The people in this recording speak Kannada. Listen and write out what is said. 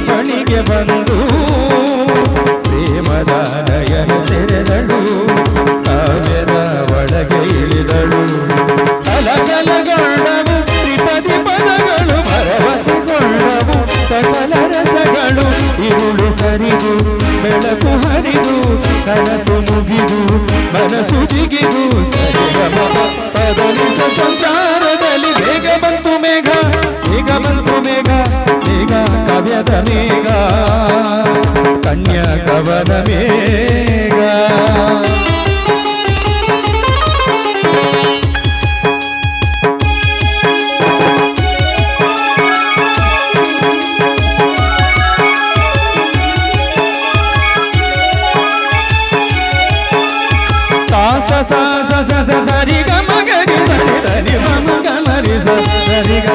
ಬಣಿಗೆ ಬಂದು ಪ್ರೇಮದ ನಯನ ತೆರೆದಳು ಕಾವ್ಯದ ಒಳಗೆ ಇಳಿದಳು ಕಲಕಲಗೊಂಡವು ತ್ರಿಪದಿ ಪದಗಳು ಭರವಸೆಗೊಂಡವು ಸಕಲ ರಸಗಳು ಇರುಳು ಸರಿದು ಬೆಳಕು ಹರಿದು ಕನಸು ಮುಗಿದು ಮನಸ್ಸು ಜಿಗಿದು ಪದನಿಸ ಸಂಚಾರದಲ್ಲಿ ಬೇಗ ಬಂತು ಮೇಘ ಬೇಗ ಬಂತು ಮೇಘ ಮೇಘ ಕಾವ್ಯದ ಮೇಘ ಕನ್ಯಾ ಕವನ ಮೇಘ ಸ ಸ ಸ ಸ ಸರಿ ಗ ಮ ಗ ರಿ ಸ ನಿ ದ ನಿ ಗ ಮ ರಿ ಸ ಸರಿ ಗ